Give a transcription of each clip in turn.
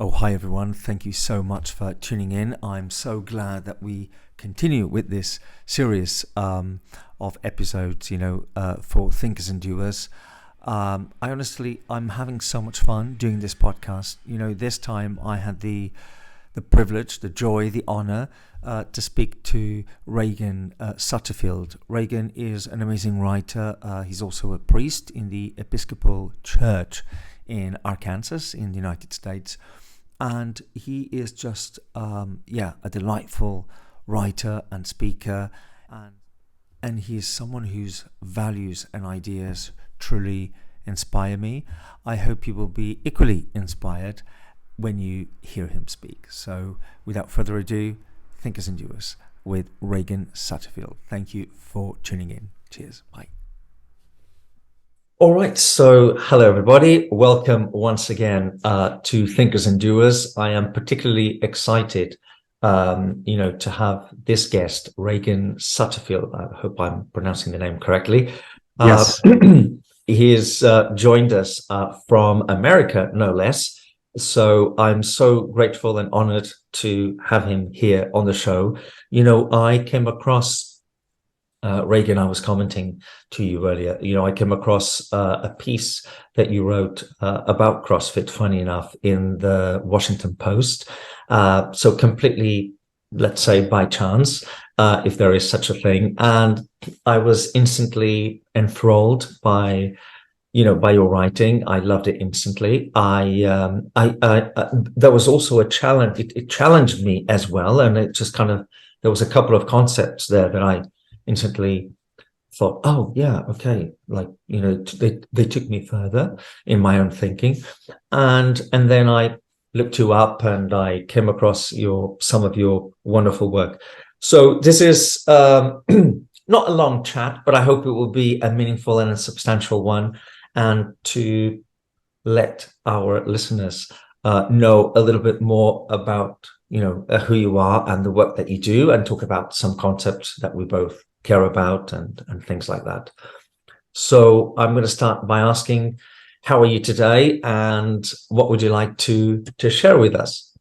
Oh, hi everyone. Thank you so much for tuning in. I'm so glad that we continue with this series of episodes, for thinkers and doers. I'm having so much fun doing this podcast. This time I had the privilege, the joy, the honor to speak to Ragan Sutterfield. Ragan is an amazing writer. He's also a priest in the Episcopal Church in Arkansas in the United States. And he is just, a delightful writer and speaker. And he is someone whose values and ideas truly inspire me. I hope you will be equally inspired when you hear him speak. So without further ado, Thinkers and Doers with Ragan Sutterfield. Thank you for tuning in. Cheers. Bye. All right, so hello everybody. Welcome once again to Thinkers and Doers. I am particularly excited, to have this guest, Ragan Sutterfield. I hope I'm pronouncing the name correctly. Yes. He has joined us from America, no less. So I'm so grateful and honored to have him here on the show. I came across Ragan, I was commenting to you earlier, I came across a piece that you wrote about CrossFit, funny enough, in the Washington Post. So completely, let's say, by chance, if there is such a thing. And I was instantly enthralled by your writing. I loved it instantly. There was also a challenge. It challenged me as well. And it just there was a couple of concepts there that I instantly thought, oh yeah, okay, they took me further in my own thinking, and then I looked you up and I came across some of your wonderful work. So this is not a long chat, but I hope it will be a meaningful and a substantial one, and to let our listeners know a little bit more about who you are and the work that you do, and talk about some concepts that we both care about and things like that. So I'm going to start by asking, how are you today, and what would you like to share with us?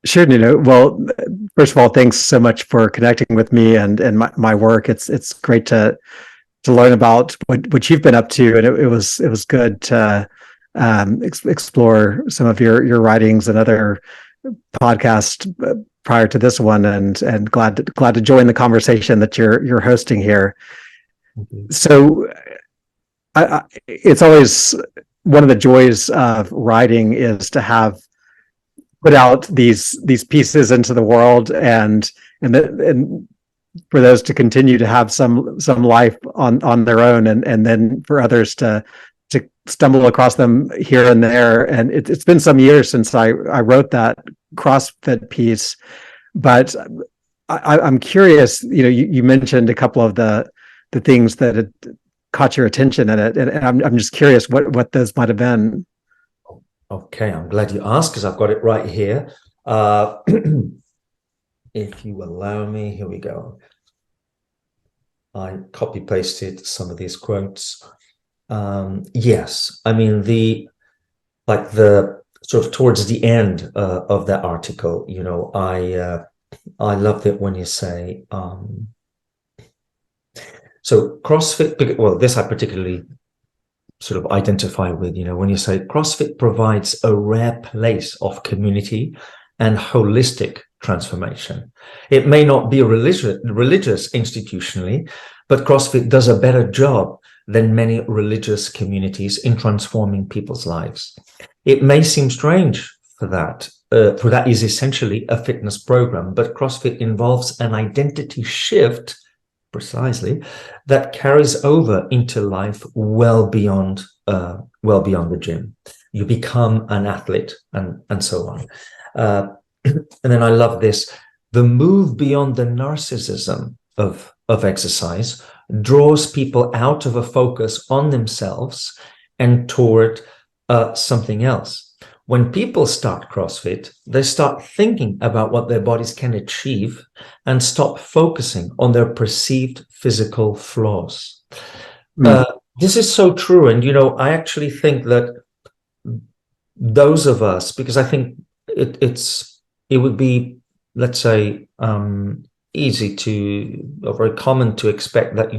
Sure, Well, first of all, thanks so much for connecting with me and my work. It's great to learn about what you've been up to, and it was good to explore some of your writings and other podcasts prior to this one, and glad to join the conversation that you're hosting here. Mm-hmm. So it's always one of the joys of writing is to have put out these pieces into the world, and for those to continue to have some life on their own, and then for others to stumble across them here and there. And it's been some years since I wrote that CrossFit piece, but I'm curious. You mentioned a couple of the things that had caught your attention in it, and I'm just curious what those might have been. Okay, I'm glad you asked, because I've got it right here. If you allow me, here we go. I copy pasted some of these quotes. Yes, I mean the sort of towards the end of that article, I loved it when you say, so CrossFit, well, this I particularly sort of identify with, when you say CrossFit provides a rare place of community and holistic transformation. It may not be religious institutionally, but CrossFit does a better job than many religious communities in transforming people's lives. It may seem strange for that is essentially a fitness program, but CrossFit involves an identity shift, precisely, that carries over into life well beyond the gym. You become an athlete, and so on. And then I love this: the move beyond the narcissism of exercise draws people out of a focus on themselves and toward something else. When people start CrossFit, they start thinking about what their bodies can achieve and stop focusing on their perceived physical flaws. This is so true. And, I actually think that those of us, because I think it would be, let's say, easy to, or very common to expect that,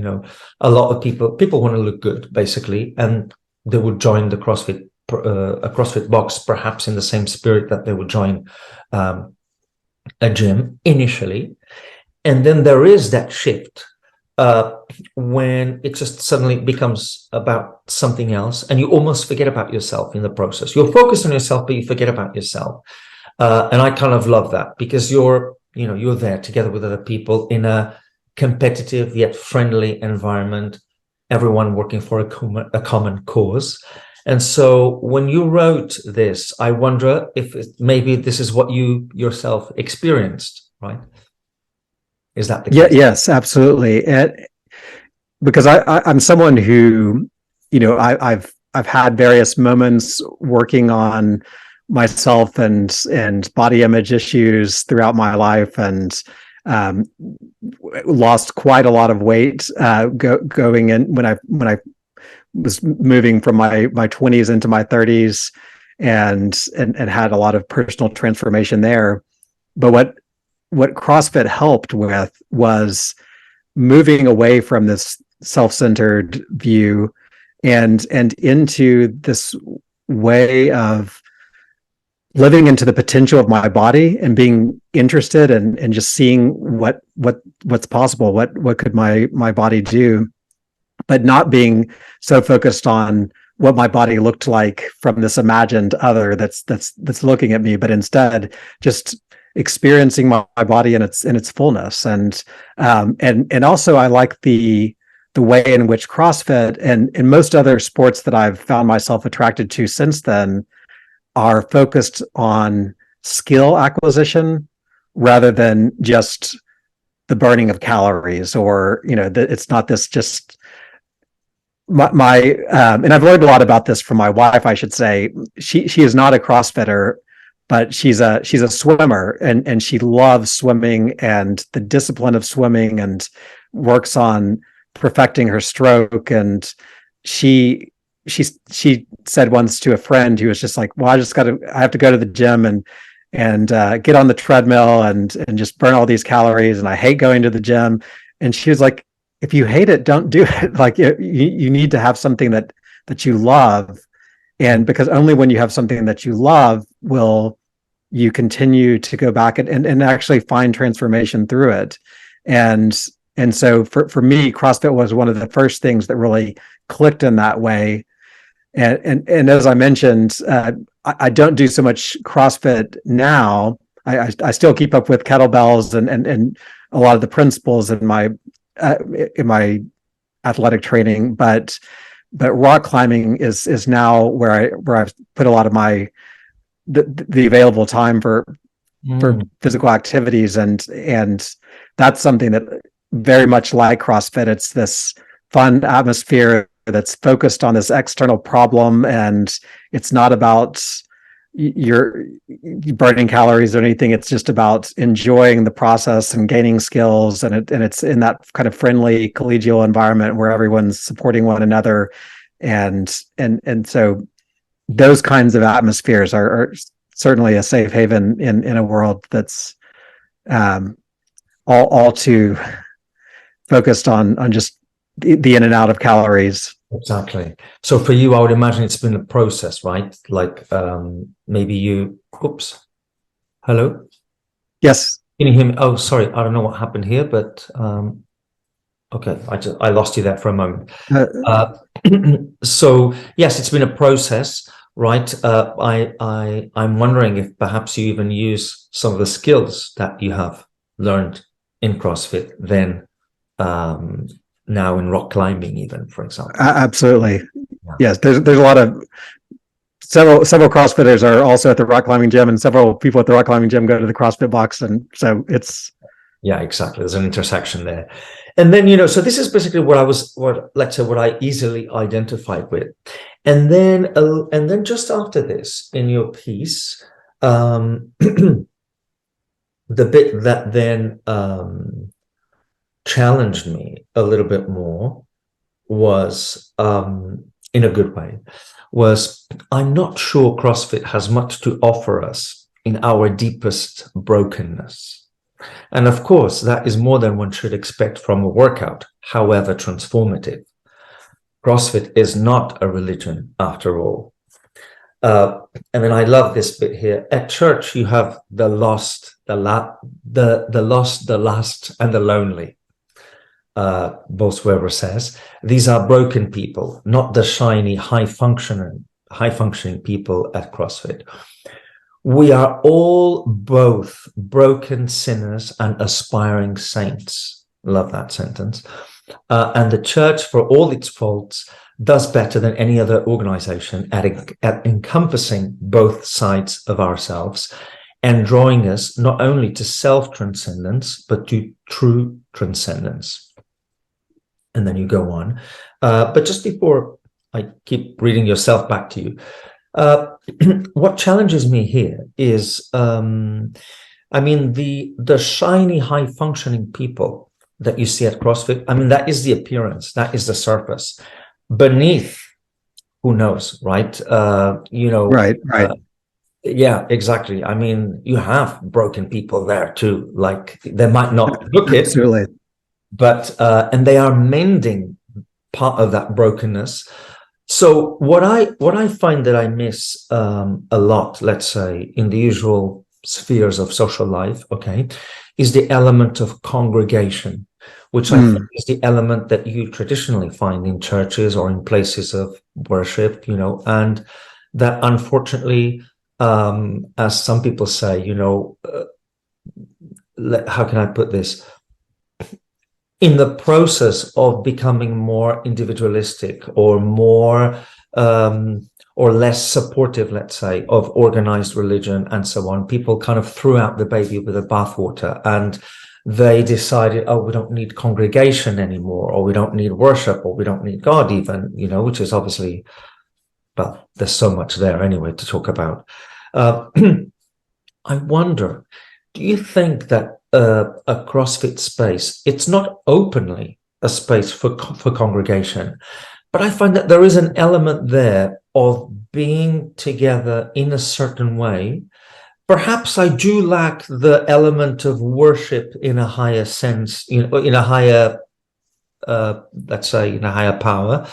a lot of people want to look good, basically, and they would join the a CrossFit box, perhaps in the same spirit that they would join a gym initially. And then there is that shift when it just suddenly becomes about something else, and you almost forget about yourself in the process. You're focused on yourself, but you forget about yourself. And I kind of love that, because you're there together with other people in a competitive yet friendly environment, everyone working for a common cause. And so when you wrote this, I wonder if maybe this is what you yourself experienced, right? Is that the case? Yes, absolutely. Because I'm someone who, I've had various moments working on myself and body image issues throughout my life, and lost quite a lot of weight going in when I was moving from my 20s into my 30s, and had a lot of personal transformation there. But what CrossFit helped with was moving away from this self-centered view and into this way of living into the potential of my body and being interested and just seeing what's possible, what could my body do, but not being so focused on what my body looked like from this imagined other that's looking at me, but instead just experiencing my body in its fullness. And also I like the way in which CrossFit and most other sports that I've found myself attracted to since then are focused on skill acquisition rather than just the burning of calories, or it's not this just my and I've learned a lot about this from my wife, I should say. She is not a CrossFitter, but she's a swimmer, and she loves swimming and the discipline of swimming, and works on perfecting her stroke. And she said once to a friend who was just like, well, I have to go to the gym and get on the treadmill and just burn all these calories, and I hate going to the gym. And she was like, if you hate it, don't do it. Like you need to have something that you love. And because only when you have something that you love will you continue to go back and actually find transformation through it. And so for me, CrossFit was one of the first things that really clicked in that way. And as I mentioned, I don't do so much CrossFit now. I still keep up with kettlebells and a lot of the principles in my athletic training, but rock climbing is now where I've put a lot of my the available time for physical activities, and that's something that very much like CrossFit. It's this fun atmosphere that's focused on this external problem, and it's not about you're burning calories or anything. It's just about enjoying the process and gaining skills, and it's in that kind of friendly collegial environment where everyone's supporting one another, and so those kinds of atmospheres are certainly a safe haven in a world that's all too focused on just the in and out of calories. Exactly. So for you, I would imagine it's been a process, right? Like maybe you, oops, hello? Yes. Can you hear me? Oh, sorry. I don't know what happened here, but okay. I lost you there for a moment. So yes, it's been a process, right? I'm wondering if perhaps you even use some of the skills that you have learned in CrossFit then now in rock climbing, even, for example. Absolutely. Yeah. Yes, there's a lot of several CrossFitters are also at the rock climbing gym, and several people at the rock climbing gym go to the CrossFit box, and so it's exactly. There's an intersection there. And then, so this is basically what I easily identified with. And then just after this, in your piece, the bit that then challenged me a little bit more was in a good way, was I'm not sure CrossFit has much to offer us in our deepest brokenness. And of course, that is more than one should expect from a workout, however transformative. CrossFit is not a religion after all. And then I love this bit here. At church, you have the lost, the lost, the last, and the lonely. Bosweber says, these are broken people, not the shiny, high-functioning people at CrossFit. We are all both broken sinners and aspiring saints. Love that sentence. And the church, for all its faults, does better than any other organization at encompassing both sides of ourselves and drawing us not only to self-transcendence, but to true transcendence. And then you go on. But just before I keep reading yourself back to you, what challenges me here is, the shiny, high-functioning people that you see at CrossFit, that is the appearance, that is the surface. Beneath, who knows, right? Right. Yeah, exactly. You have broken people there too. Like, they might not look it. Absolutely. But and they are mending part of that brokenness. So what I find that I miss a lot, let's say, in the usual spheres of social life, okay, is the element of congregation, which I think is the element that you traditionally find in churches or in places of worship, and that unfortunately, as some people say, how can I put this? In the process of becoming more individualistic or more or less supportive, let's say, of organized religion and so on, people kind of threw out the baby with the bathwater, and they decided, oh, we don't need congregation anymore, or we don't need worship, or we don't need God even, which is obviously, well, there's so much there anyway to talk about. I wonder, do you think that a CrossFit space, it's not openly a space for congregation, but I find that there is an element there of being together in a certain way. Perhaps I do lack the element of worship in a higher sense, in a higher, let's say, in a higher power.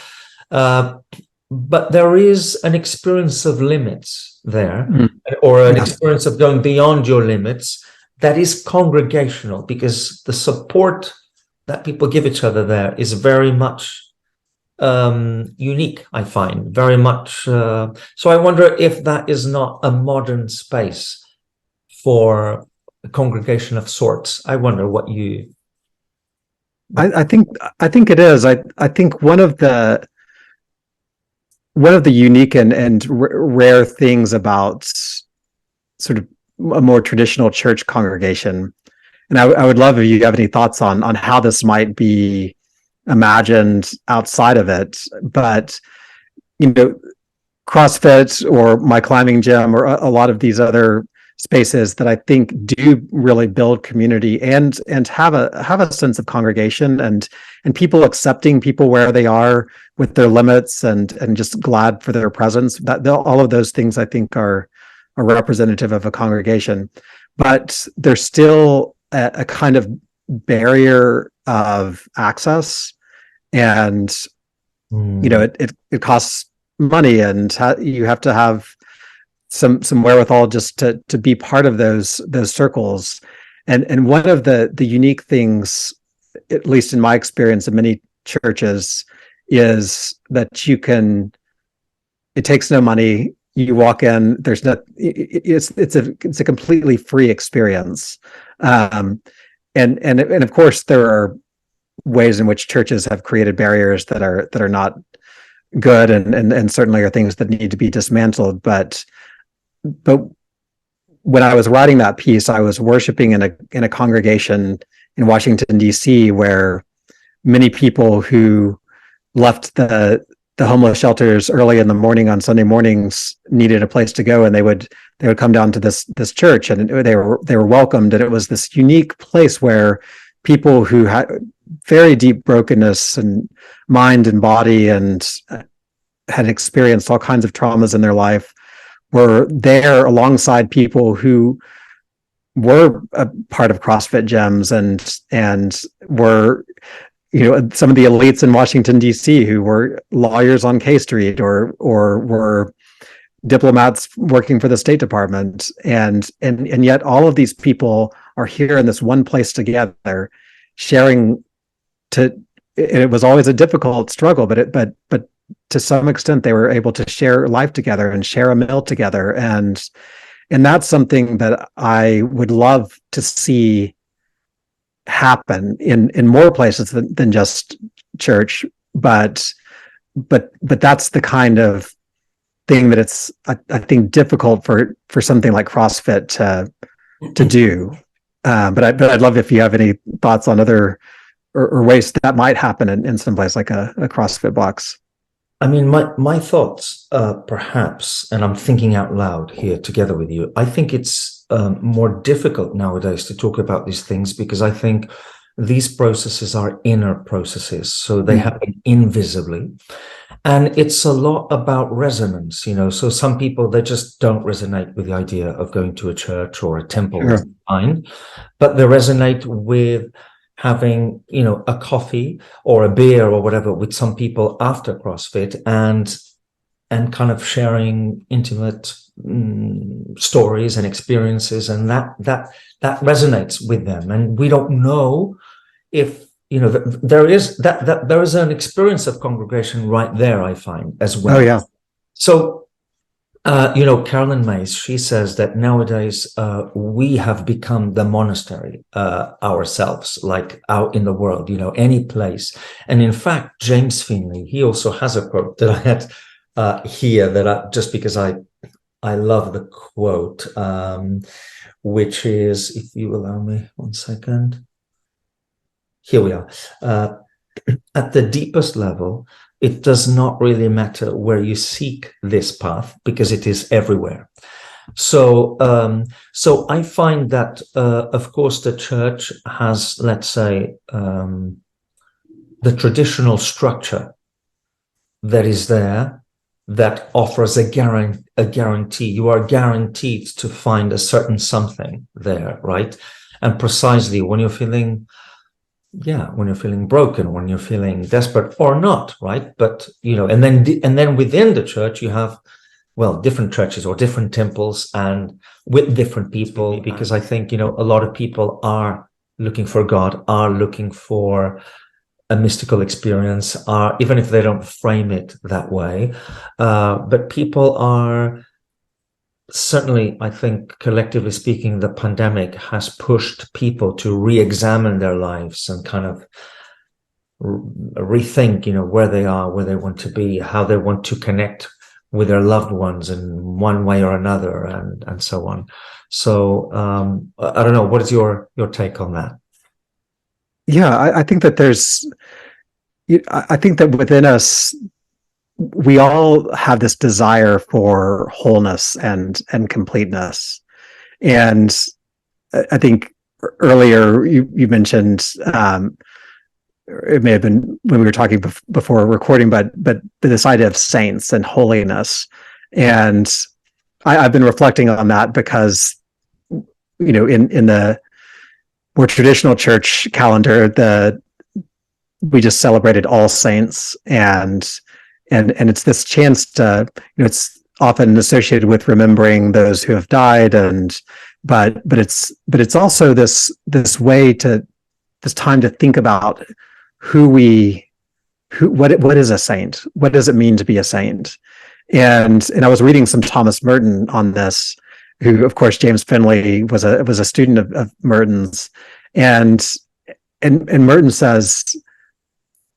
But there is an experience of limits there, or an experience of going beyond your limits that is congregational, because the support that people give each other there is very much unique, I find, very much. So I wonder if that is not a modern space for a congregation of sorts. I wonder what you... I think it is. I think one of the unique and rare things about sort of a more traditional church congregation, and I would love if you have any thoughts on how this might be imagined outside of it, but CrossFit or my climbing gym or a lot of these other spaces that I think do really build community and have a sense of congregation and people accepting people where they are with their limits and just glad for their presence. That all of those things I think are representative of a congregation, but there's still a kind of barrier of access, and it costs money, and you have to have some wherewithal just to be part of those circles. And one of the unique things, at least in my experience in many churches, is that it takes no money. You walk in, there's no, it's a completely free experience. And of course there are ways in which churches have created barriers that are not good and certainly are things that need to be dismantled. But when I was writing that piece, I was worshiping in a congregation in Washington, D.C., where many people who left the homeless shelters early in the morning on Sunday mornings needed a place to go, and they would come down to this church, and they were welcomed. And it was this unique place where people who had very deep brokenness and mind and body and had experienced all kinds of traumas in their life were there alongside people who were a part of CrossFit gyms and were, some of the elites in Washington, D.C., who were lawyers on K Street or were diplomats working for the State Department. And yet all of these people are here in this one place together, sharing it was always a difficult struggle, but to some extent they were able to share life together and share a meal together. And that's something that I would love to see happen in more places than just church. But that's the kind of thing that it's, I think, difficult for something like CrossFit to do. But I'd love if you have any thoughts on other or ways that might happen in some place like a CrossFit box. I mean, my thoughts, perhaps, and I'm thinking out loud here together with you, I think it's more difficult nowadays to talk about these things because I think these processes are inner processes, so they happen invisibly. And it's a lot about resonance, so some people, they just don't resonate with the idea of going to a church or a temple, Sure. fine, but they resonate with having, a coffee or a beer or whatever with some people after CrossFit and kind of sharing intimate stories and experiences, and that resonates with them. And we don't know if there is an experience of congregation right there, I find, as well. Oh yeah. So Carolyn Mays, she says that nowadays we have become the monastery ourselves, like out in the world, any place. And in fact, James Finley, he also has a quote that I had here that just because I love the quote, which is, if you allow me 1 second. Here we are. At the deepest level, it does not really matter where you seek this path because it is everywhere. So I find that, of course, the church has, let's say, the traditional structure that is there that offers a guarantee. You are guaranteed to find a certain something there, right? And precisely when you're feeling broken, when you're feeling desperate or not, right? But, and then within the church, you have, different churches or different temples and with different people, because I think, a lot of people are looking for God, are looking for a mystical experience, even if they don't frame it that way. But people are, certainly, I think, collectively speaking, the pandemic has pushed people to re-examine their lives and kind of rethink, where they are, where they want to be, how they want to connect with their loved ones in one way or another, and so on. So I don't know, what is your take on that? Yeah, I think that I think that within us, we all have this desire for wholeness and completeness. And I think earlier you mentioned, it may have been when we were talking before recording, but this idea of saints and holiness. And I've been reflecting on that because, in the more traditional church calendar, we just celebrated All Saints, and it's this chance to, it's often associated with remembering those who have died, but it's also this time to think about what is a saint? What does it mean to be a saint? And I was reading some Thomas Merton on this, who, of course, James Finley was a student of Merton's, and Merton says,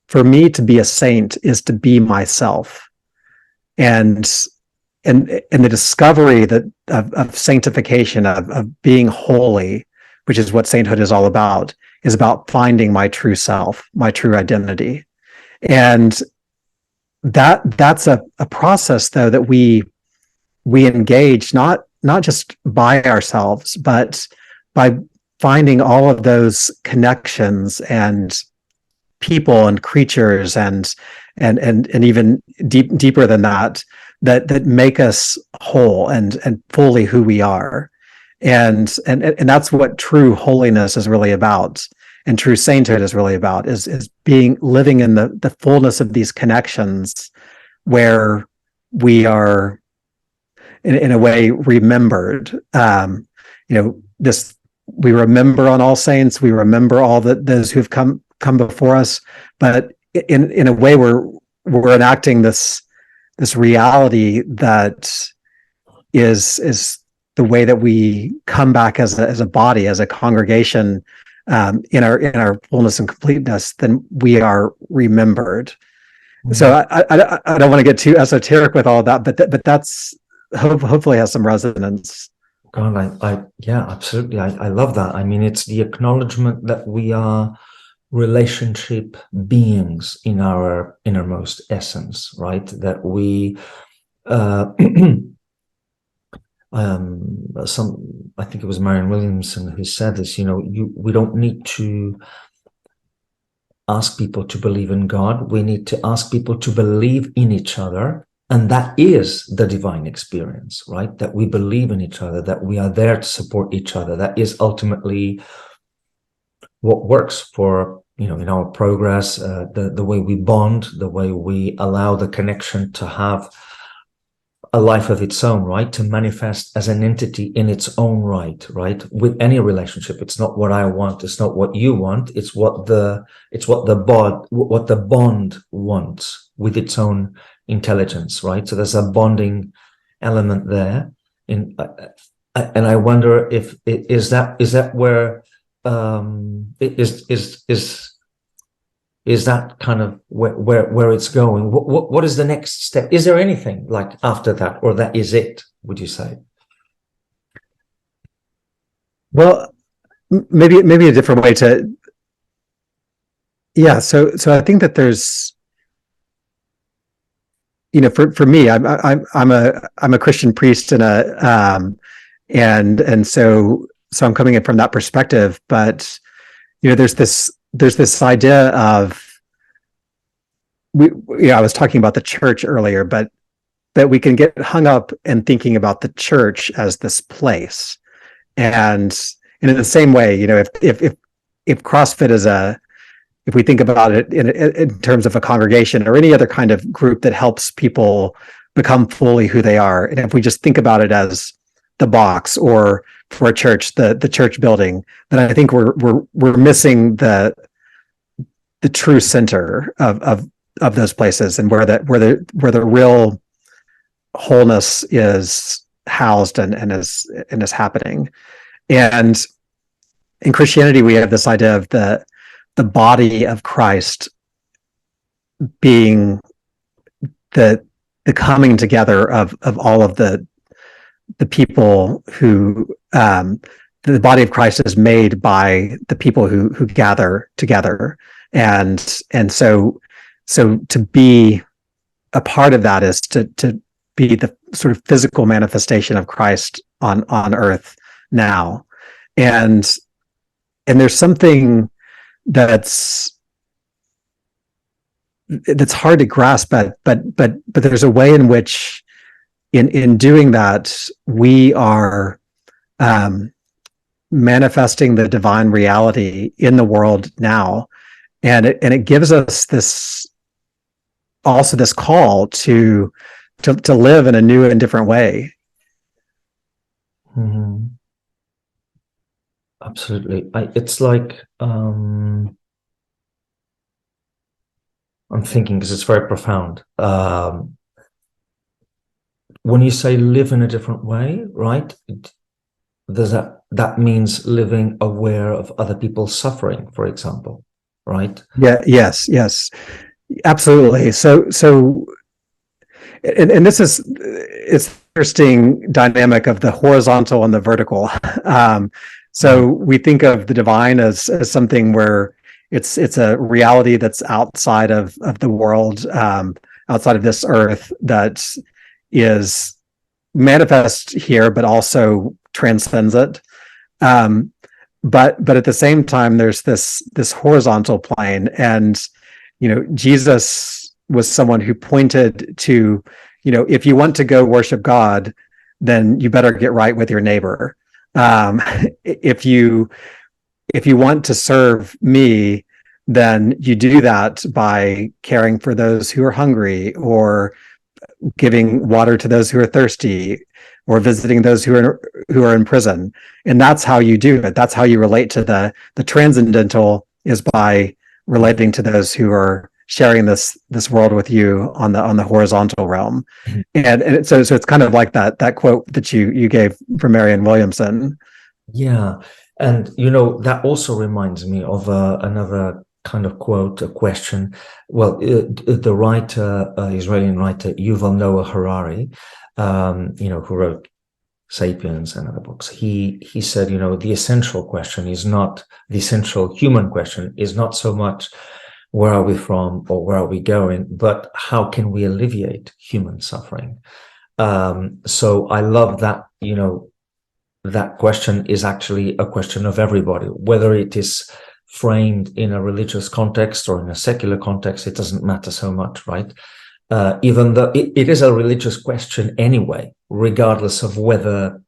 for me to be a saint is to be myself. And the discovery of sanctification, of being holy, which is what sainthood is all about, is about finding my true self, my true identity. And that's a process, though, that we engage not just by ourselves, but by finding all of those connections and people and creatures and even deeper than that, that make us whole and fully who we are. And that's what true holiness is really about, and true sainthood is really about, is living in the fullness of these connections, where we are in a way remembered. We remember on All Saints, we remember all those who've come before us, but in a way we're enacting this reality that is the way that we come back as a body, as a congregation, in our fullness and completeness. Then we are remembered. Mm-hmm. So I don't want to get too esoteric with all of that, but that's hopefully has some resonance. God, yeah, absolutely. I love that. I mean, it's the acknowledgement that we are relationship beings in our innermost essence, right? That we I think it was Marianne Williamson who said this, we don't need to ask people to believe in God. We need to ask people to believe in each other. And that is the divine experience, right? That we believe in each other, that we are there to support each other. That is ultimately what works for, in our progress, the way we bond, the way we allow the connection to have a life of its own, right? To manifest as an entity in its own right? With any relationship, it's not what I want, it's not what you want, it's what the bond wants with its own intelligence, right? So there's a bonding element there. And I wonder if is that where is that kind of where it's going? What is the next step? Is there anything like after that, or that is it, would you say? Well, maybe a different way to, yeah. So I think that there's, for me, I'm a Christian priest and so I'm coming in from that perspective. But there's this idea of, I was talking about the church earlier, but that we can get hung up in thinking about the church as this place, and in the same way, if CrossFit is if we think about it in terms of a congregation or any other kind of group that helps people become fully who they are, and if we just think about it as the box, or for a church, the church building, then I think we're missing the true center of those places, and where the real wholeness is housed and is happening. And in Christianity, we have this idea of the body of Christ being the coming together of all of the people who, the body of Christ is made by the people who gather together. And so to be a part of that is to be the sort of physical manifestation of Christ on earth now. And there's something that's hard to grasp, but there's a way in which in doing that, we are manifesting the divine reality in the world now. And it gives us this call to live in a new and different way. Mm-hmm. Absolutely. It's like, I'm thinking, because it's very profound. When you say live in a different way, right? Does that means living aware of other people's suffering, for example, right? Yeah. Yes. Absolutely. So, and this is, it's interesting dynamic of the horizontal and the vertical. So we think of the divine as something where it's a reality that's outside of the world, outside of this earth, that is manifest here, but also transcends it. But at the same time, there's this horizontal plane, and Jesus was someone who pointed to, if you want to go worship God, then you better get right with your neighbor. If you want to serve me, then you do that by caring for those who are hungry, or giving water to those who are thirsty, or visiting those who are in prison. And that's how you do it. That's how you relate to the transcendental, is by relating to those who are sharing this world with you on the horizontal realm. Mhm. And so it's kind of like that quote that you gave from Marianne Williamson. Yeah. And, that also reminds me of another kind of quote, a question. Well, the writer, Israeli writer, Yuval Noah Harari, who wrote Sapiens and other books, he said, the essential human question is not so much where are we from or where are we going, but how can we alleviate human suffering? So I love that, that question is actually a question of everybody, whether it is framed in a religious context or in a secular context. It doesn't matter so much, right? Even though it is a religious question anyway, regardless of whether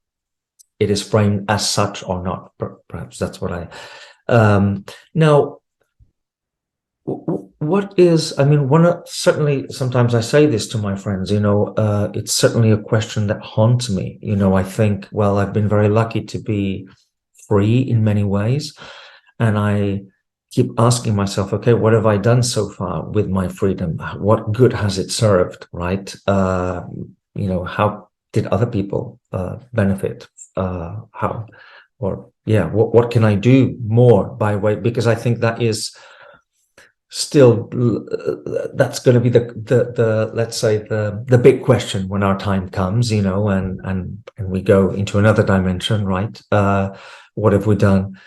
it is framed as such or not. Perhaps that's what now, what is, certainly sometimes I say this to my friends, it's certainly a question that haunts me. I think, well, I've been very lucky to be free in many ways. And I keep asking myself, okay, what have I done so far with my freedom? What good has it served, right? How did other people benefit? What can I do more by way? Because I think that is still, that's going to be the let's say the big question when our time comes, and we go into another dimension, right? What have we done?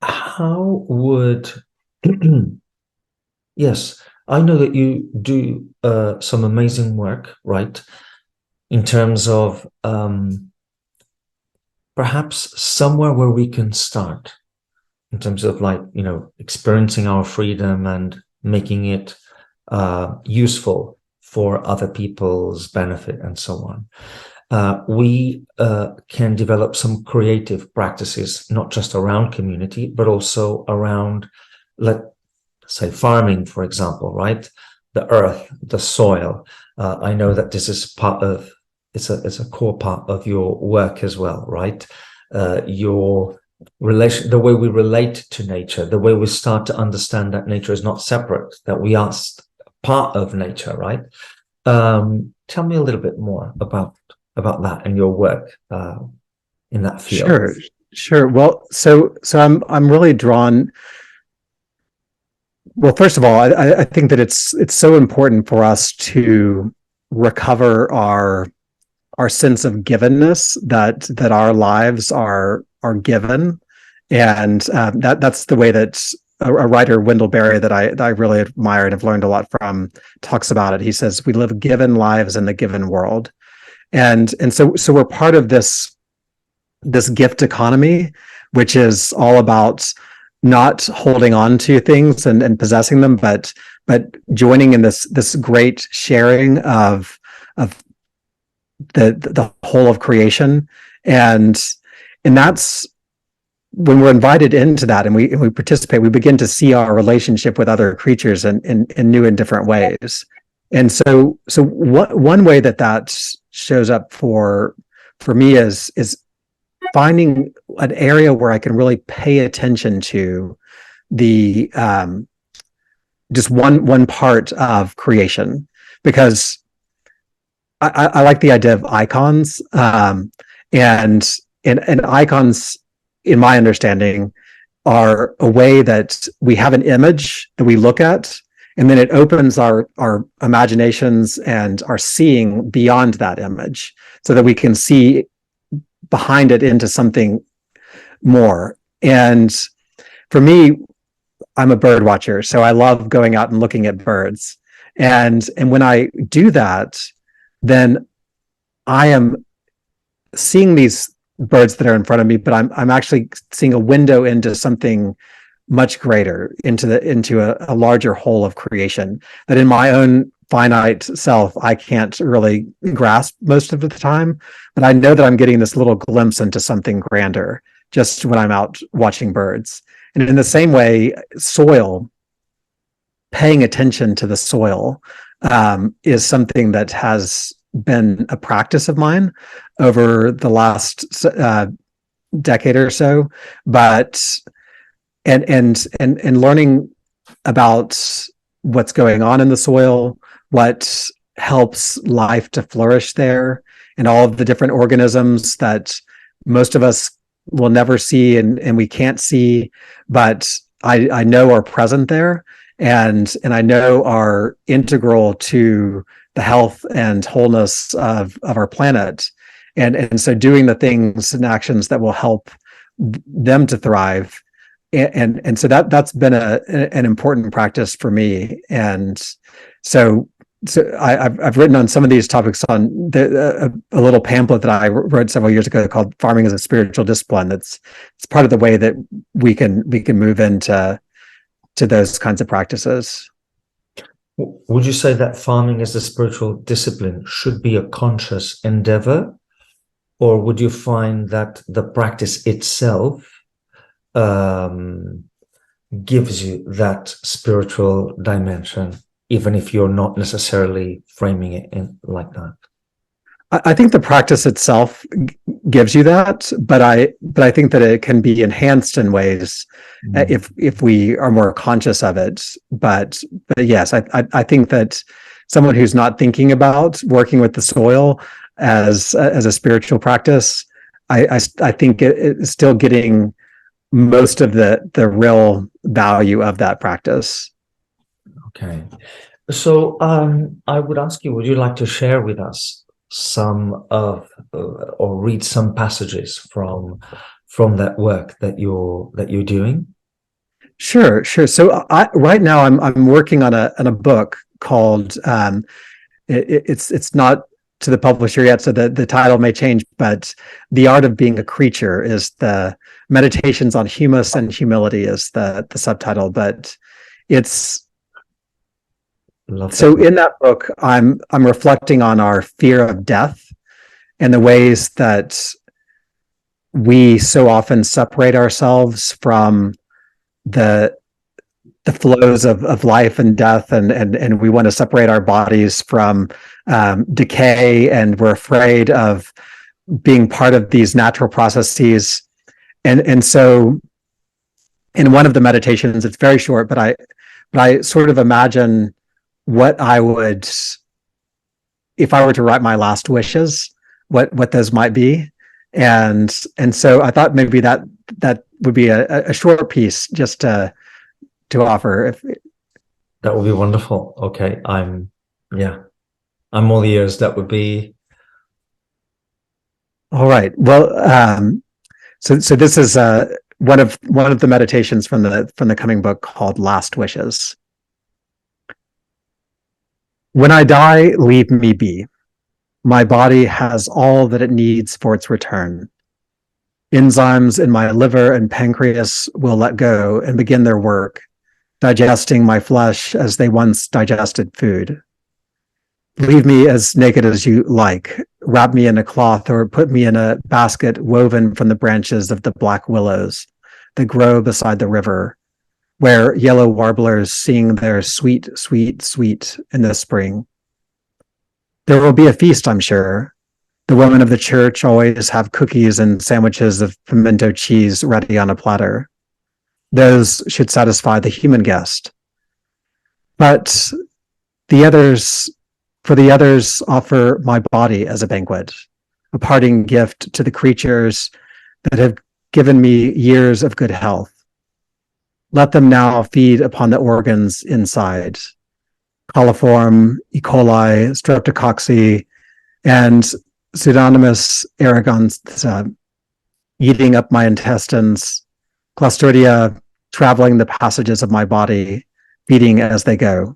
How would yes, I know that you do some amazing work, right? In terms of perhaps somewhere where we can start, in terms of experiencing our freedom and making it useful for other people's benefit and so on. We can develop some creative practices, not just around community, but also around, let's say, farming, for example, right? The earth, the soil. I know that this is it's a core part of your work as well, right? Your relation, the way we relate to nature, the way we start to understand that nature is not separate, that we are part of nature, right? Tell me a little bit more about that and your work in that field. Sure. Well, so I'm really drawn. Well, first of all, I think that it's so important for us to recover our sense of givenness, that our lives are given, and that's the way that a writer, Wendell Berry, that I really admire and have learned a lot from, talks about it. He says we live given lives in the given world, and so we're part of this gift economy, which is all about not holding on to things and possessing them, but joining in this great sharing of the whole of creation. And that's when we're invited into that, and we participate, we begin to see our relationship with other creatures in new and different ways. And so one way that shows up for me is finding an area where I can really pay attention to the just one part of creation, because I like the idea of icons, and icons, in my understanding, are a way that we have an image that we look at, and then it opens our imaginations and our seeing beyond that image, so that we can see behind it into something more. And for me, I'm a bird watcher, so I love going out and looking at birds. And when I do that, then I am seeing these birds that are in front of me, but I'm actually seeing a window into something much greater into a larger whole of creation that in my own finite self I can't really grasp most of the time, but I know that I'm getting this little glimpse into something grander just when I'm out watching birds. And in the same way, soil, paying attention to the soil, is something that has been a practice of mine over the last decade or so. But and learning about what's going on in the soil, what helps life to flourish there, and all of the different organisms that most of us will never see and we can't see, but I know are present there, and I know are integral to the health and wholeness of our planet. And so doing the things and actions that will help them to thrive. And so that's been an important practice for me. And so I've written on some of these topics on a little pamphlet that I wrote several years ago called "Farming as a Spiritual Discipline." It's part of the way that we can move into those kinds of practices. Would you say that farming as a spiritual discipline should be a conscious endeavor, or would you find that the practice itself gives you that spiritual dimension, even if you're not necessarily framing it in like that? I think the practice itself gives you that, but I think that it can be enhanced in ways if we are more conscious of it. But yes, I think that someone who's not thinking about working with the soil as a spiritual practice, I think it's still getting most of the real value of that practice. Okay. So I would ask you, would you like to share with us some of or read some passages from that work that you're doing? Sure. So right now I'm working on a book called it's not to the publisher yet, so the title may change, but "The Art of Being a Creature" is the Meditations on Humus and Humility is the subtitle. But it's so in that book, I'm reflecting on our fear of death and the ways that we so often separate ourselves from the flows of life and death, and we want to separate our bodies from decay, and we're afraid of being part of these natural processes. And so in one of the meditations, it's very short, but I sort of imagine what I would, if I were to write my last wishes, what those might be. And so I thought maybe that would be a short piece just to offer. If that would be wonderful. Okay. I'm all ears. That would be all right. Well, so this is one of the meditations from the coming book called Last Wishes. When I die, leave me be. My body has all that it needs for its return. Enzymes in my liver and pancreas will let go and begin their work, digesting my flesh as they once digested food. Leave me as naked as you like. Wrap me in a cloth or put me in a basket woven from the branches of the black willows that grow beside the river, where yellow warblers sing their sweet, sweet, sweet in the spring. There will be a feast, I'm sure. The women of the church always have cookies and sandwiches of pimento cheese ready on a platter. Those should satisfy the human guest. But for the others, offer my body as a banquet, a parting gift to the creatures that have given me years of good health. Let them now feed upon the organs inside: coliform, E. coli, streptococci, and pseudonymous Ragan eating up my intestines, Clostridia traveling the passages of my body, feeding as they go.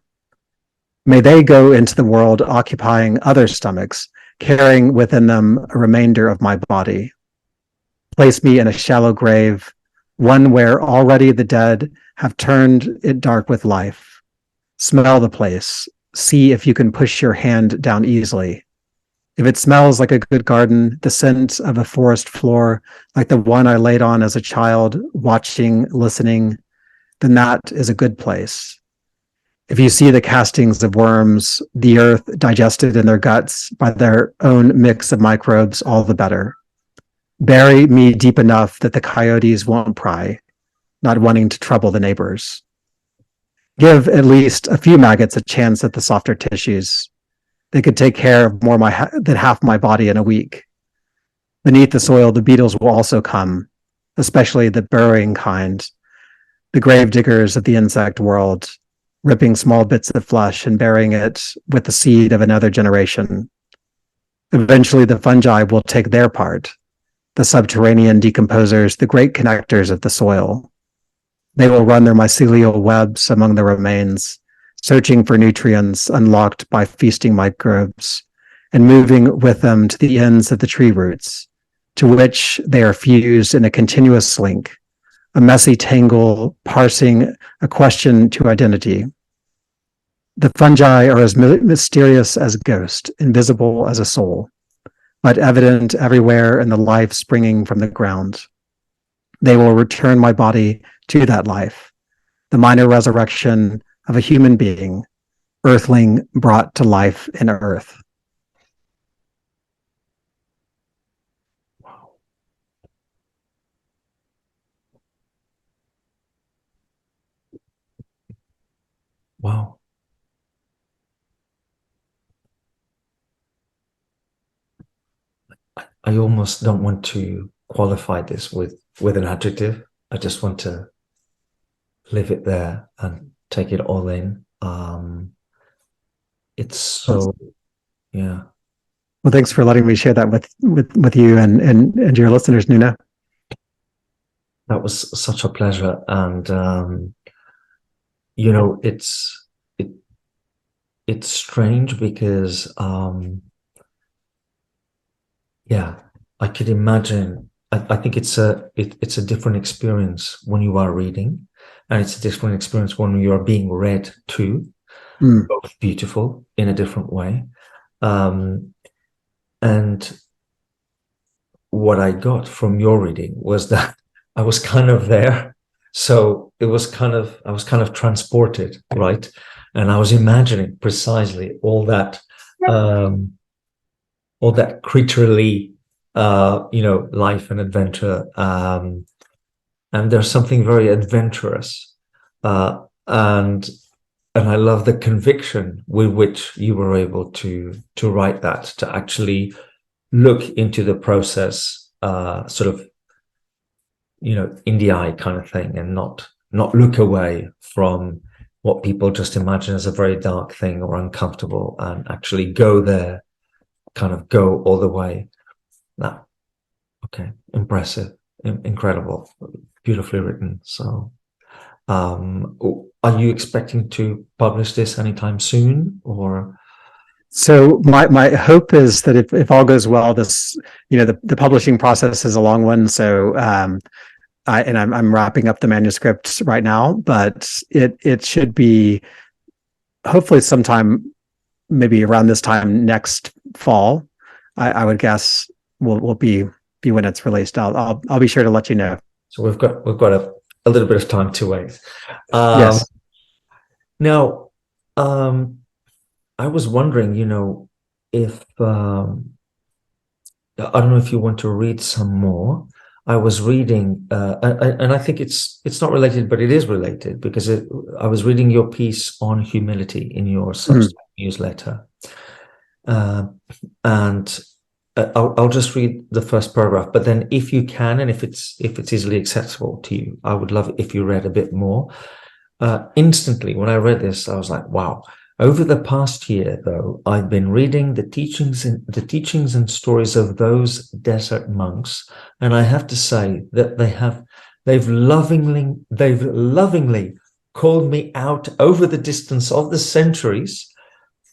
May they go into the world occupying other stomachs, carrying within them a remainder of my body. Place me in a shallow grave, one where already the dead have turned it dark with life. Smell the place. See if you can push your hand down easily. If it smells like a good garden, the scent of a forest floor, like the one I laid on as a child, watching, listening, then that is a good place. If you see the castings of worms, the earth digested in their guts by their own mix of microbes, all the better. Bury me deep enough that the coyotes won't pry, not wanting to trouble the neighbors. Give at least a few maggots a chance at the softer tissues. They could take care of more than half my body in a week. Beneath the soil, the beetles will also come, especially the burrowing kind, the grave diggers of the insect world, ripping small bits of flesh and burying it with the seed of another generation. Eventually, the fungi will take their part, the subterranean decomposers, the great connectors of the soil. They will run their mycelial webs among the remains, searching for nutrients unlocked by feasting microbes, and moving with them to the ends of the tree roots, to which they are fused in a continuous link, a messy tangle parsing a question to identity. The fungi are as mysterious as a ghost, invisible as a soul, but evident everywhere in the life springing from the ground. They will return my body to that life, the minor resurrection of a human being, earthling brought to life in earth. Wow. Wow. I almost don't want to qualify this with an adjective. I just want to leave it there and take it all in. It's so, yeah. Well, thanks for letting me share that with you and your listeners, Nuna. That was such a pleasure. And, you know, it's strange because, yeah, I could imagine. I think it's a different experience when you are reading, and it's a different experience when you are being read to. Both beautiful in a different way. And what I got from your reading was that I was kind of there. So it was kind of, I was kind of transported, right? And I was imagining precisely all that creaturely, life and adventure. And there's something very adventurous. And I love the conviction with which you were able to write that, to actually look into the process, sort of, in the eye kind of thing, and not look away from what people just imagine as a very dark thing or uncomfortable, and actually go there, kind of go all the way. That, okay, impressive, incredible, beautifully written. So, are you expecting to publish this anytime soon, or? So my hope is that if all goes well, this, the publishing process is a long one. So I'm wrapping up the manuscript right now, but it should be hopefully sometime maybe around this time next fall. I would guess will be when it's released. I'll be sure to let you know. So we've got a little bit of time to wait. Yes. Now, I was wondering, if I don't know if you want to read some more. I was reading, and I think it's not related, but it is related, because I was reading your piece on humility in your Substack newsletter, and I'll just read the first paragraph. But then, if you can, and if it's easily accessible to you, I would love it if you read a bit more. Instantly, when I read this, I was like, wow. Over the past year, though, I've been reading the teachings and stories of those desert monks, and I have to say that they've lovingly called me out over the distance of the centuries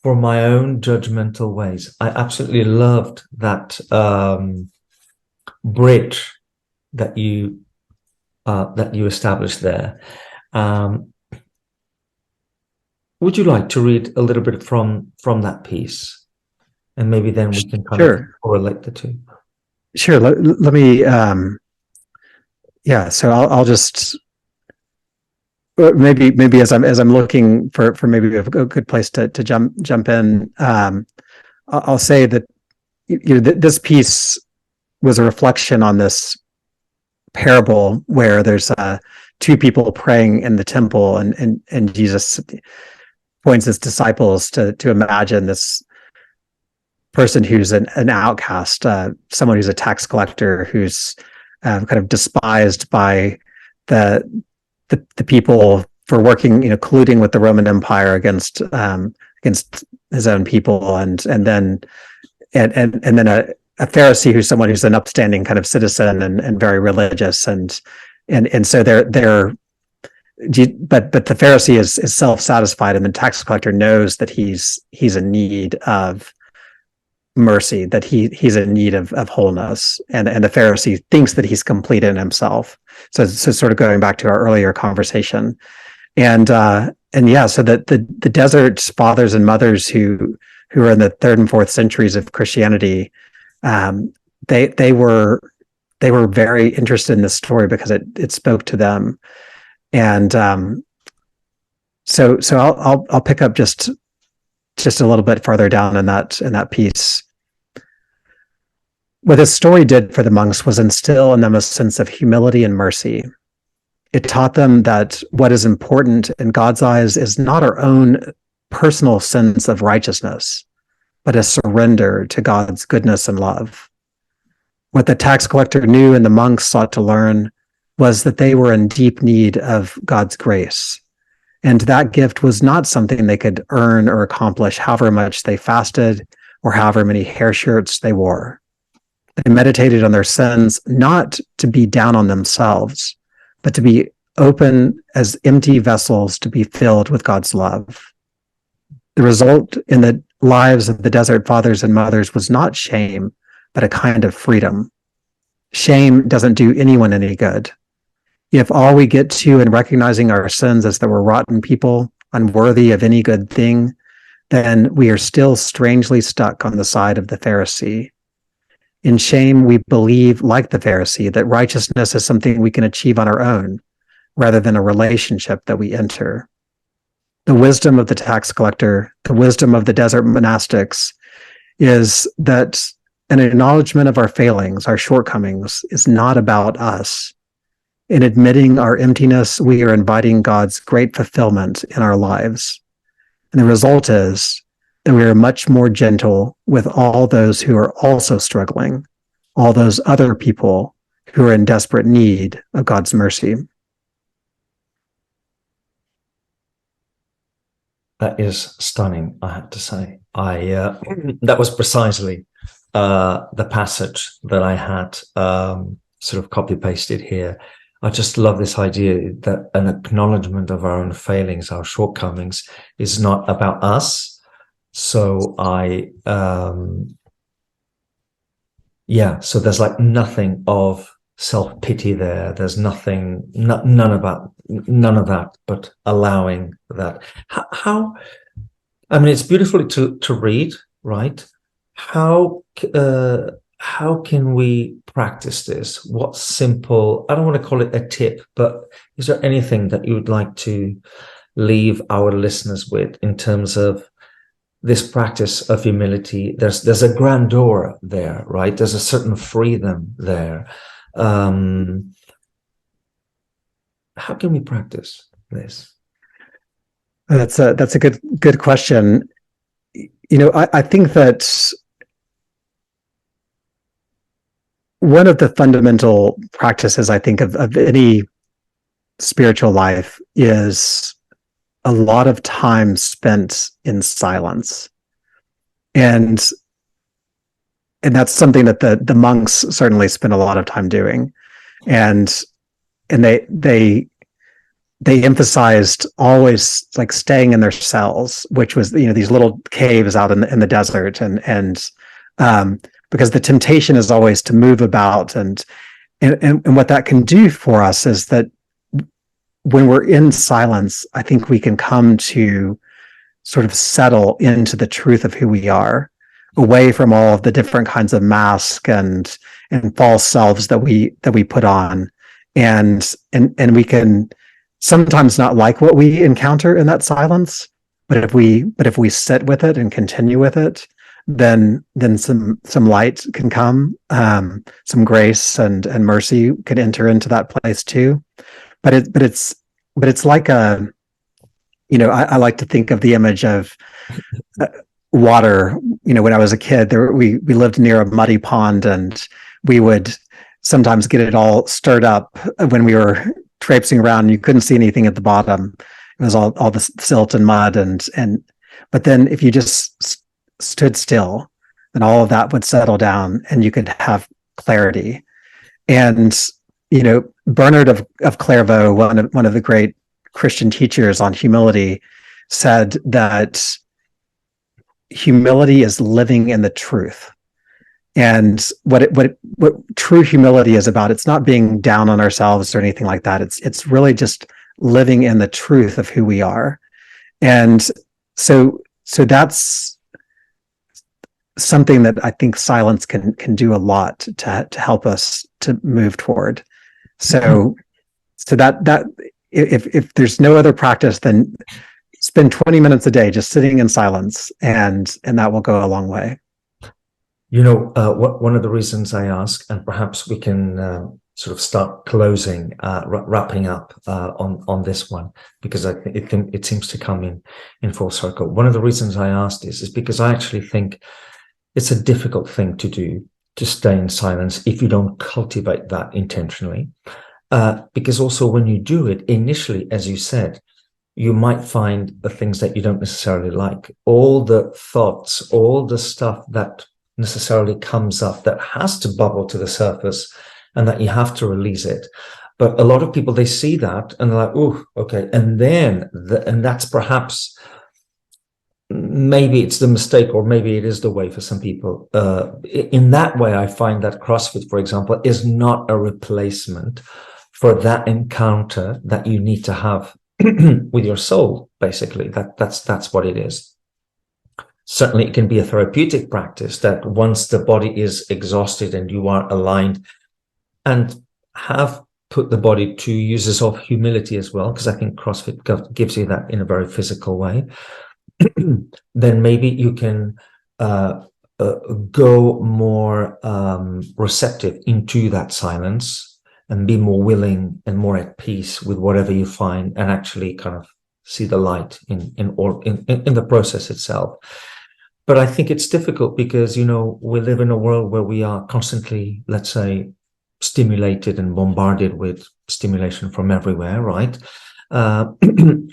for my own judgmental ways. I absolutely loved that bridge that you that you established there. Would you like to read a little bit from that piece, and maybe then we can kind of correlate the two? Sure. Let me. So I'll just maybe as I'm looking for maybe a good place to jump in. I'll say that this piece was a reflection on this parable where there's two people praying in the temple, and Jesus points his disciples to imagine this person who's an outcast, someone who's a tax collector, who's kind of despised by the people for working, colluding with the Roman Empire against his own people, and then a Pharisee who's someone who's an upstanding kind of citizen and very religious, and so but the Pharisee is self-satisfied, and the tax collector knows that he's in need of mercy, that he's in need of wholeness, and the Pharisee thinks that he's complete in himself. So sort of going back to our earlier conversation, so that the desert fathers and mothers who are in the 3rd and 4th centuries of Christianity, they were very interested in this story because it spoke to them. And so I'll pick up just a little bit farther down in that piece. What this story did for the monks was instill in them a sense of humility and mercy. It taught them that what is important in God's eyes is not our own personal sense of righteousness, but a surrender to God's goodness and love. What the tax collector knew and the monks sought to learn was that they were in deep need of God's grace. And that gift was not something they could earn or accomplish however much they fasted or however many hair shirts they wore. They meditated on their sins, not to be down on themselves, but to be open as empty vessels to be filled with God's love. The result in the lives of the desert fathers and mothers was not shame, but a kind of freedom. Shame doesn't do anyone any good. If all we get to in recognizing our sins as that we're rotten people, unworthy of any good thing, then we are still strangely stuck on the side of the Pharisee. In shame, we believe, like the Pharisee, that righteousness is something we can achieve on our own, rather than a relationship that we enter. The wisdom of the tax collector, the wisdom of the desert monastics, is that an acknowledgement of our failings, our shortcomings, is not about us. In admitting our emptiness, we are inviting God's great fulfillment in our lives. And the result is that we are much more gentle with all those who are also struggling, all those other people who are in desperate need of God's mercy. That is stunning, I have to say. That was precisely the passage that I had sort of copy-pasted here. I just love this idea that an acknowledgement of our own failings, our shortcomings, is not about us. So so there's like nothing of self-pity there. There's none of that, but allowing that. How I mean, it's beautiful to read, right? How can we practice this? What simple, I don't want to call it a tip, but is there anything that you would like to leave our listeners with in terms of this practice of humility? There's a grandeur there, right? There's a certain freedom there. How can we practice this? That's a good question. I think that one of the fundamental practices, I think, of any spiritual life is a lot of time spent in silence. And that's something that the monks certainly spend a lot of time doing. And they emphasized always like staying in their cells, which was, these little caves out in the desert, and because the temptation is always to move about and and what that can do for us is that when we're in silence, I think we can come to sort of settle into the truth of who we are, away from all of the different kinds of masks and false selves that we put on, and we can sometimes not like what we encounter in that silence, but if we sit with it and continue with it, then some light can come, some grace and mercy can enter into that place too. But it's like a, I like to think of the image of water. When I was a kid, we lived near a muddy pond, and we would sometimes get it all stirred up when we were traipsing around. And you couldn't see anything at the bottom. It was all the silt and mud, but then if you just stood still, then all of that would settle down, and you could have clarity. And Bernard of Clairvaux, one of the great Christian teachers on humility, said that humility is living in the truth. And what true humility is about, it's not being down on ourselves or anything like that. It's really just living in the truth of who we are. And so that's something that I think silence can do a lot to help us to move toward. So that if there's no other practice, then spend 20 minutes a day just sitting in silence, and that will go a long way. One of the reasons I ask, and perhaps we can sort of start closing, wrapping up on this one, because I think it seems to come in full circle. One of the reasons I asked this is because I actually think it's a difficult thing to do, to stay in silence if you don't cultivate that intentionally. Because also when you do it initially, as you said, you might find the things that you don't necessarily like, all the thoughts, all the stuff that necessarily comes up that has to bubble to the surface, and that you have to release it. But a lot of people, they see that and they're like, oh, okay. And then, and that's perhaps, maybe it's the mistake, or maybe it is the way for some people. In that way, I find that CrossFit, for example, is not a replacement for that encounter that you need to have with your soul, basically. That's what it is. Certainly, it can be a therapeutic practice that once the body is exhausted and you are aligned and have put the body to uses of humility as well, because I think CrossFit gives you that in a very physical way, then maybe you can go more receptive into that silence and be more willing and more at peace with whatever you find, and actually kind of see the light in the process itself. But I think it's difficult because, we live in a world where we are constantly, let's say, stimulated and bombarded with stimulation from everywhere, right?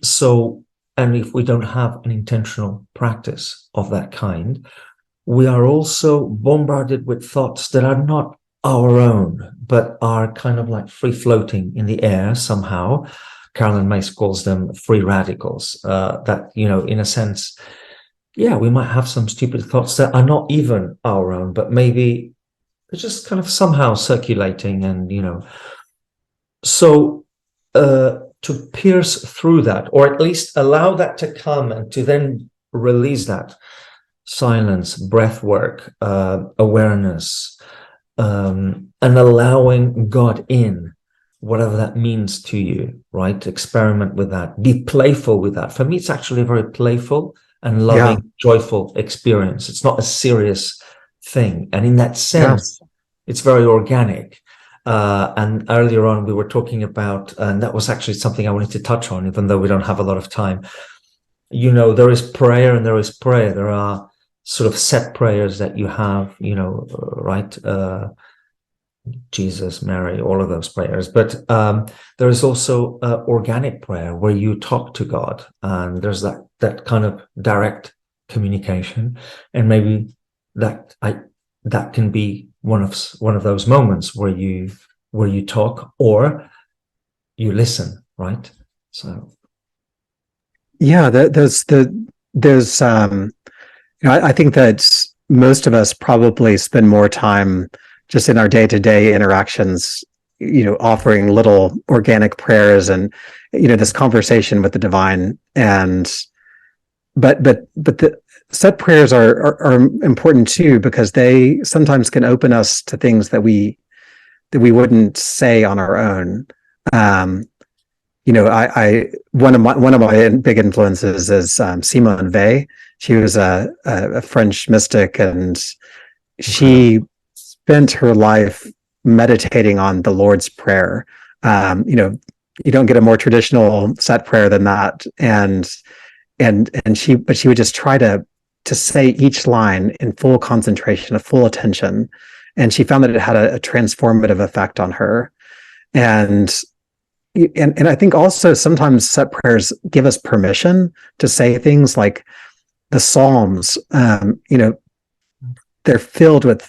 So, and if we don't have an intentional practice of that kind, we are also bombarded with thoughts that are not our own, but are kind of like free floating in the air somehow. Carolyn Myss calls them free radicals, that, in a sense, yeah, we might have some stupid thoughts that are not even our own, but maybe they're just kind of somehow circulating, and, so to pierce through that, or at least allow that to come, and to then release that silence, breath work, awareness, and allowing God in, whatever that means to you, right? Experiment with that, be playful with that. For me, it's actually a very playful and loving, joyful experience. It's not a serious thing. And in that sense, it's very organic. And earlier on, we were talking about, and that was actually something I wanted to touch on, even though we don't have a lot of time. There is prayer and there is prayer. There are sort of set prayers that you have, right? Jesus, Mary, all of those prayers. But there is also organic prayer where you talk to God, and there's that kind of direct communication. And maybe that can be one of those moments where you talk or you listen, right? So there's I think that most of us probably spend more time just in our day-to-day interactions offering little organic prayers and, this conversation with the divine. And, but the set prayers are important too, because they sometimes can open us to things that we wouldn't say on our own. I one of my big influences is Simone Weil. She was a French mystic, and she spent her life meditating on the Lord's Prayer. You don't get a more traditional set prayer than that, and she would just try to say each line in full concentration, a full attention, and she found that it had a transformative effect on her. And I think also sometimes set prayers give us permission to say things like the Psalms. They're filled with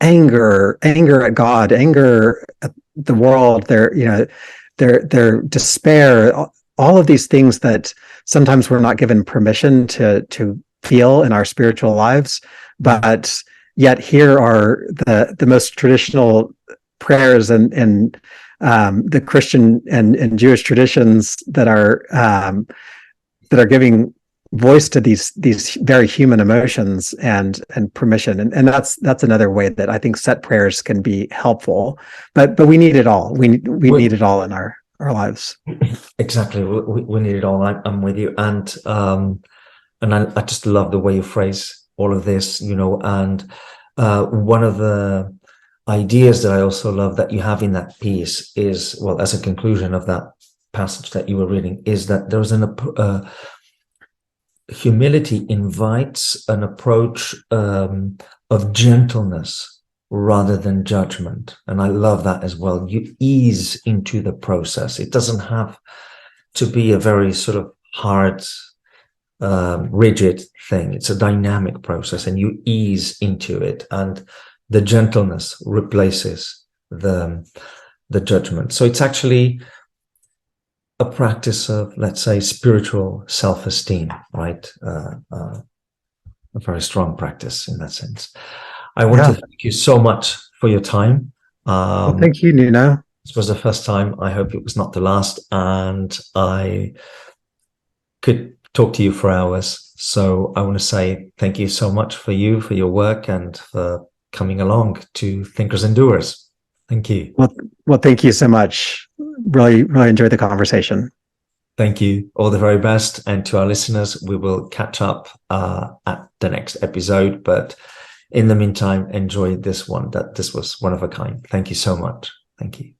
anger at God, anger at the world. Their despair. All of these things that sometimes we're not given permission to feel in our spiritual lives, but yet here are the most traditional prayers and the Christian and Jewish traditions that are giving voice to these very human emotions and permission, and that's another way that I think set prayers can be helpful. But we need it all. We need it all in our lives. Exactly, we need it all. I'm with you, and I just love the way you phrase all of this. And one of the ideas that I also love that you have in that piece is, well, as a conclusion of that passage that you were reading, is that there's humility invites an approach of gentleness rather than judgment. And I love that as well. You ease into the process. It doesn't have to be a very sort of hard, rigid thing. It's a dynamic process, and you ease into it. And the gentleness replaces the judgment. So it's actually a practice of, let's say, spiritual self-esteem, right? A very strong practice in that sense. I want to thank you so much for your time. Well, thank you, Nuno. This was the first time. I hope it was not the last, and I could talk to you for hours. So I want to say thank you so much for your work, and for coming along to Thinkers and Doers. Thank you. Well, thank you so much. Really enjoyed the conversation. Thank you. All the very best. And to our listeners, we will catch up at the next episode. But in the meantime, enjoy this one. This was one of a kind. Thank you so much. Thank you.